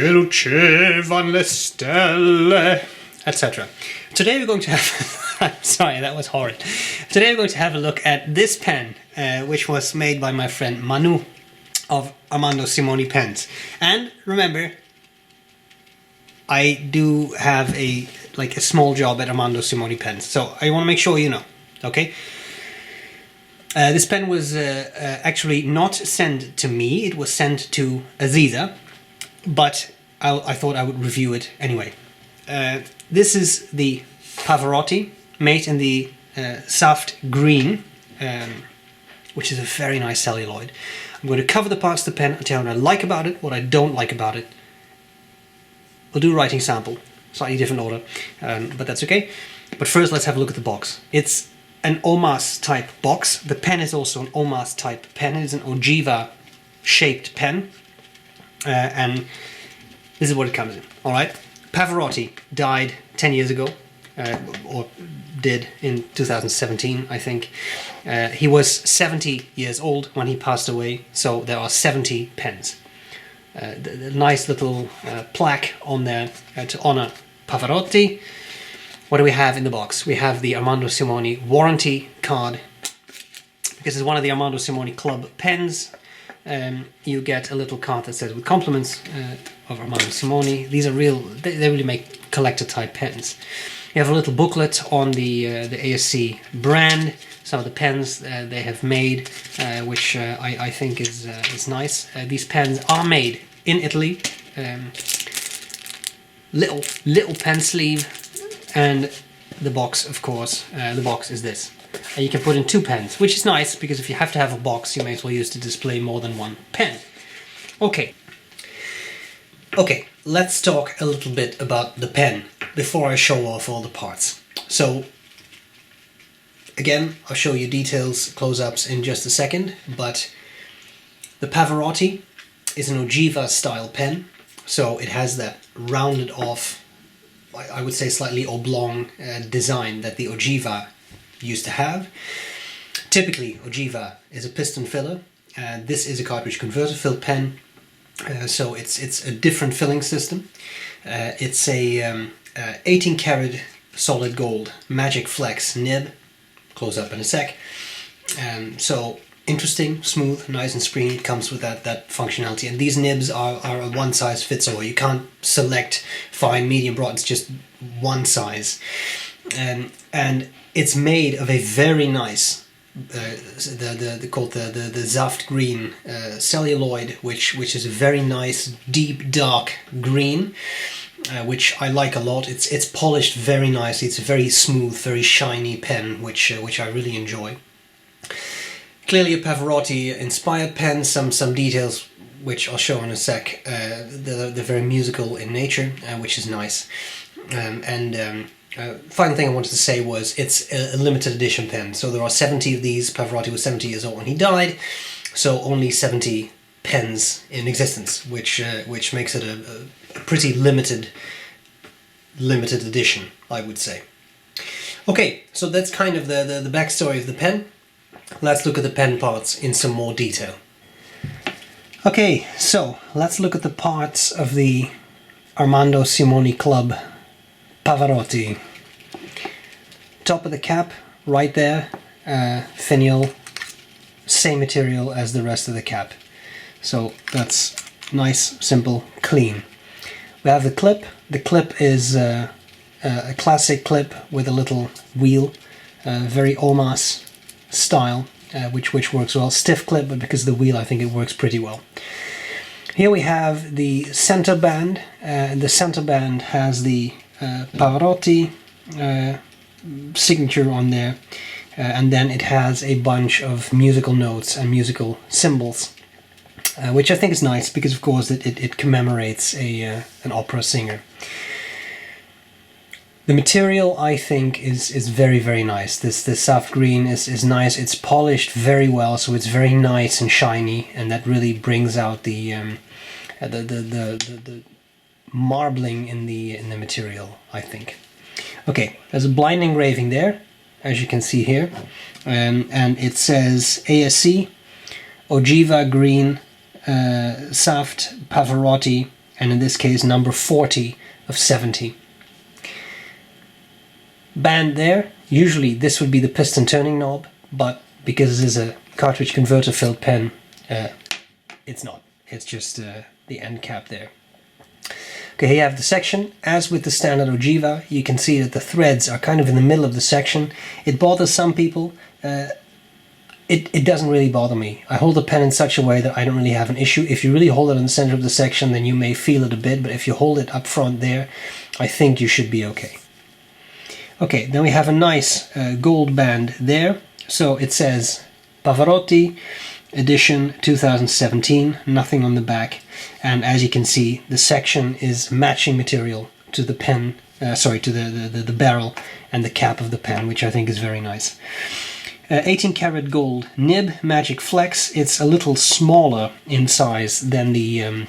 che lucevano le stelle, etc. Today we're going to have, I'm sorry, that was horrid. Today we're going to have a look at this pen, which was made by my friend Manu of Armando Simoni Pens. And remember, I do have a small job at Armando Simoni Pens, so I want to make sure you know, okay? This pen was actually not sent to me, it was sent to Azizah, but I thought I would review it anyway. This is the Pavarotti, made in the Saft green, which is a very nice celluloid. I'm going to cover the parts of the pen and tell you what I like about it, what I don't like about it. We'll do a writing sample, slightly different order, but that's okay. But first let's have a look at the box. It's an OMAS type box. The pen is also an OMAS type pen. It is an ogiva shaped pen, and this is what it comes in. Alright, Pavarotti died 10 years ago, or did in 2017 I think. He was 70 years old when he passed away, so there are 70 pens. The nice little plaque on there to honor Pavarotti. What do we have in the box? We have the Armando Simoni warranty card. Because it's one of the Armando Simoni Club pens, you get a little card that says, with compliments of Armando Simoni. These are real, they really make collector type pens. You have a little booklet on the ASC brand, some of the pens they have made, which I think is nice. These pens are made in Italy. Little pen sleeve, and the box, of course, the box is this. And you can put in 2 pens, which is nice, because if you have to have a box, you may as well use to display more than one pen. Okay, let's talk a little bit about the pen before I show off all the parts. So, again, I'll show you details, close-ups in just a second, but the Pavarotti is an ogiva style pen, so it has that rounded off, I would say slightly oblong design that the ogiva used to have. Typically, ogiva is a piston filler, and this is a cartridge converter filled pen, so it's a different filling system. It's a 18 karat solid gold Magic Flex nib, close up in a sec. So interesting, smooth, nice and springy. It comes with that functionality, and these nibs are a one size fits all. You can't select fine, medium, broad. It's just one size, and it's made of a very nice called the Saft green celluloid, which is a very nice deep dark green, which I like a lot. It's polished very nicely. It's a very smooth, very shiny pen, which I really enjoy. Clearly a Pavarotti inspired pen, some details which I'll show in a sec. They're very musical in nature, which is nice. Final thing I wanted to say was it's a limited edition pen. So there are 70 of these. Pavarotti was 70 years old when he died, so only 70 pens in existence, which makes it a pretty limited edition, I would say. Okay, so that's kind of the backstory of the pen. Let's look at the pen parts in some more detail. Okay, so let's look at the parts of the Armando Simoni Club Pavarotti. Top of the cap, right there, finial, same material as the rest of the cap. So that's nice, simple, clean. We have the clip. The clip is a classic clip with a little wheel, very OMAS style, which works well. Stiff clip, but because of the wheel I think it works pretty well. Here we have the center band. The center band has the Pavarotti signature on there, and then it has a bunch of musical notes and musical symbols, which I think is nice because of course it commemorates an opera singer. The material I think is very, very nice. This Saft green is nice. It's polished very well, so it's very nice and shiny, and that really brings out the marbling in the material, I think. Okay, there's a blind engraving there, as you can see here, and it says ASC, Ogiva green, Saft, Pavarotti, and in this case number 40 of 70. Band there, usually this would be the piston turning knob, but because this is a cartridge converter filled pen, it's not. It's just the end cap there. Okay, here you have the section. As with the standard ogiva, you can see that the threads are kind of in the middle of the section. It bothers some people. It doesn't really bother me. I hold the pen in such a way that I don't really have an issue. If you really hold it in the center of the section, then you may feel it a bit, but if you hold it up front there, I think you should be okay. Okay, then we have a nice gold band there. So it says Pavarotti edition 2017, nothing on the back. And as you can see, the section is matching material to the pen, to the barrel and the cap of the pen, which I think is very nice. 18 karat gold nib, Magic Flex. It's a little smaller in size than the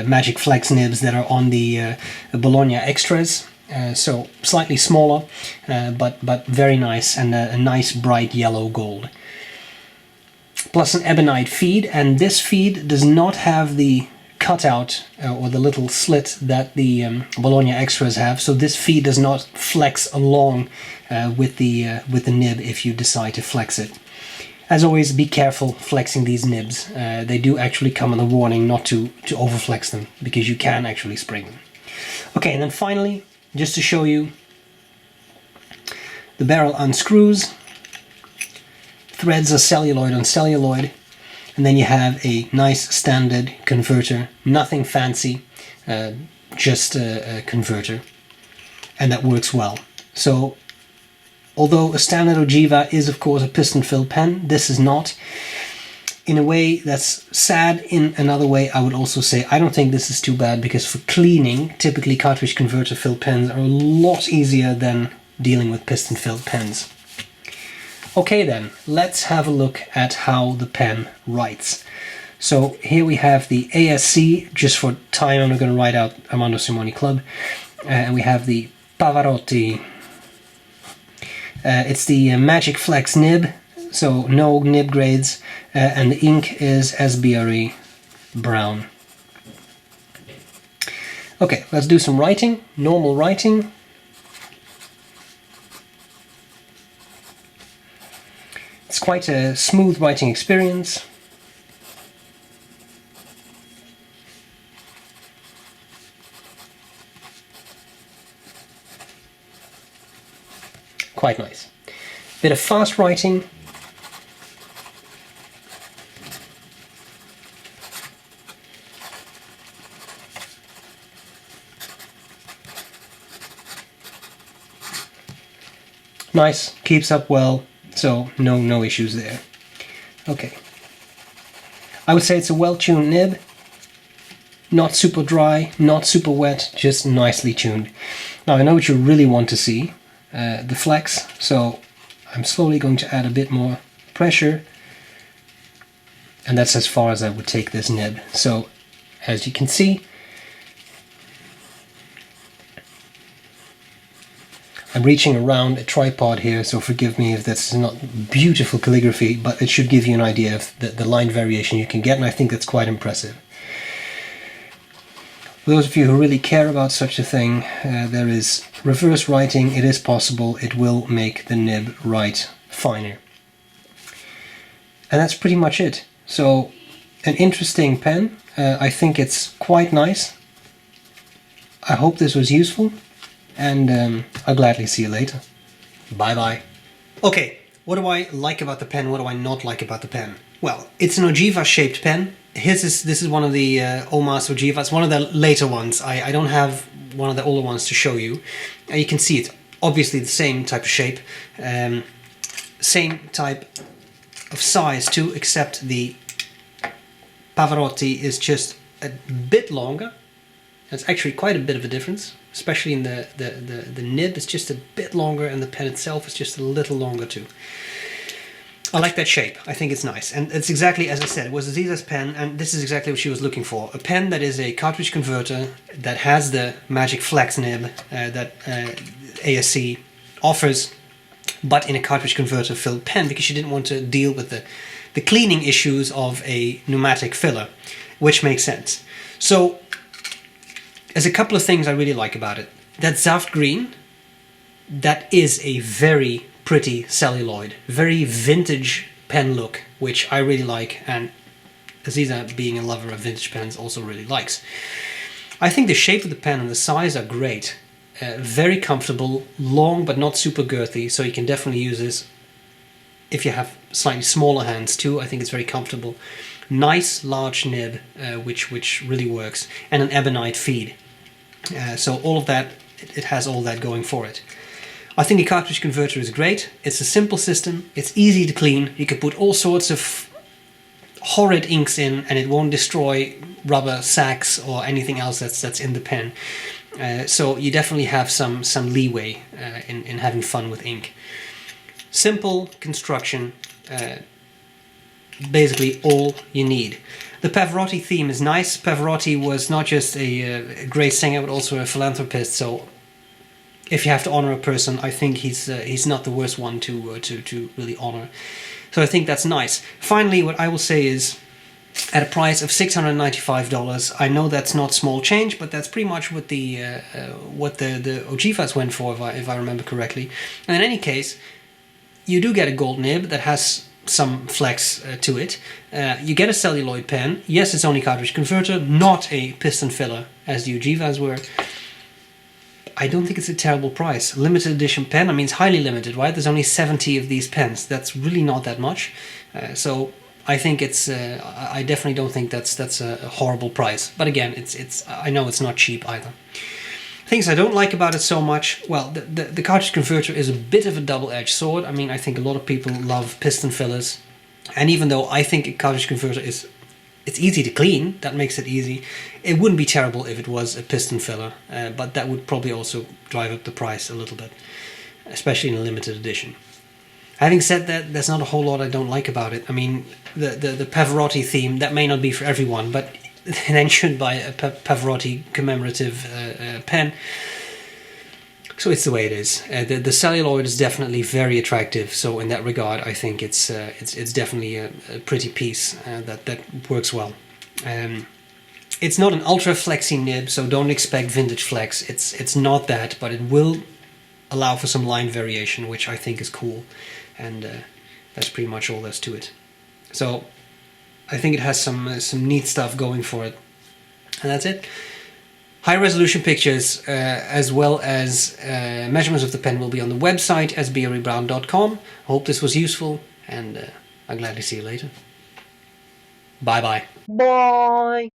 Magic Flex nibs that are on the Bologna Extras. So slightly smaller, but very nice, and a nice bright yellow gold. Plus an ebonite feed, and this feed does not have the cutout or the little slit that the Bologna Extras have, so this feed does not flex along with the nib if you decide to flex it. As always, be careful flexing these nibs. They do actually come with a warning not to overflex them, because you can actually spring them. Okay, and then finally, just to show you, the barrel unscrews. Threads are celluloid on celluloid, and then you have a nice standard converter, nothing fancy, just a converter, and that works well. So although a standard ogiva is of course a piston filled pen, this is not. In a way that's sad. In another way, I would also say I don't think this is too bad, because for cleaning, typically cartridge converter filled pens are a lot easier than dealing with piston filled pens. Okay then, let's have a look at how the pen writes. So here we have the ASC, just for time I'm not going to write out Armando Simoni Club, and we have the Pavarotti. It's the Magic Flex nib, so no nib grades, and the ink is S.B.R.E. brown. Okay, let's do some writing, normal writing. It's quite a smooth writing experience. Quite nice. Bit of fast writing. Nice, keeps up well. So no issues there. Okay. I would say it's a well-tuned nib. Not super dry, not super wet, just nicely tuned. Now I know what you really want to see, the flex, so I'm slowly going to add a bit more pressure, and that's as far as I would take this nib. So as you can see, I'm reaching around a tripod here, so forgive me if that's not beautiful calligraphy, but it should give you an idea of the line variation you can get, and I think that's quite impressive. For those of you who really care about such a thing, there is reverse writing. It is possible. It will make the nib write finer. And that's pretty much it. So, an interesting pen. I think it's quite nice. I hope this was useful. And I'll gladly see you later. Bye bye. Okay, what do I like about the pen? What do I not like about the pen? Well, it's an ogiva shaped pen. This is one of the Omas ogivas, one of the later ones. I don't have one of the older ones to show you. You can see it, obviously the same type of shape, same type of size too, except the Pavarotti is just a bit longer. That's actually quite a bit of a difference, especially in the nib. It's just a bit longer, and the pen itself is just a little longer too. I like that shape. I think it's nice, and it's exactly as I said. It was Azizah's pen, and this is exactly what she was looking for. A pen that is a cartridge converter, that has the Magic Flex nib that ASC offers, but in a cartridge converter filled pen, because she didn't want to deal with the cleaning issues of a pneumatic filler, which makes sense. So There's a couple of things I really like about it. That Saft green, that is a very pretty celluloid, very vintage pen look, which I really like, and Azizah, being a lover of vintage pens, also really likes. I think the shape of the pen and the size are great. Very comfortable, long but not super girthy, so you can definitely use this if you have slightly smaller hands too. I think it's very comfortable. Nice large nib, which really works, and an ebonite feed. So all of that, it has all that going for it. I think the cartridge converter is great. It's a simple system. It's easy to clean. You can put all sorts of horrid inks in, and it won't destroy rubber sacks or anything else that's in the pen. So you definitely have some leeway in having fun with ink. Simple construction, basically all you need. The Pavarotti theme is nice. Pavarotti was not just a great singer, but also a philanthropist. So if you have to honor a person, I think he's not the worst one to really honor. So I think that's nice. Finally, what I will say is, at a price of $695, I know that's not small change, but that's pretty much what the Ojivas went for, if I remember correctly. And in any case, you do get a gold nib that has some flex to it. You get a celluloid pen. Yes, it's only cartridge converter, not a piston filler as the Ojivas were. I don't think it's a terrible price. Limited edition pen, I mean, it's highly limited, right? There's only 70 of these pens. That's really not that much. So I think it's. I definitely don't think that's a horrible price. But again, it's. I know it's not cheap either. Things I don't like about it so much. Well, the cartridge converter is a bit of a double-edged sword. I mean, I think a lot of people love piston fillers, and even though I think a cartridge converter is. It's easy to clean, that makes it easy. It wouldn't be terrible if it was a piston filler, but that would probably also drive up the price a little bit, especially in a limited edition. Having said that, there's not a whole lot I don't like about it. I mean, the Pavarotti theme, that may not be for everyone, but then you should buy a Pavarotti commemorative pen. So it's the way it is. The celluloid is definitely very attractive. So in that regard, I think it's definitely a pretty piece that works well. It's not an ultra flexy nib, so don't expect vintage flex. It's not that, but it will allow for some line variation, which I think is cool, and that's pretty much all there's to it. So I think it has some neat stuff going for it, and that's it. High resolution pictures as well as measurements of the pen will be on the website sbrebrown.com. Hope this was useful, and I'll gladly see you later. Bye bye. Bye.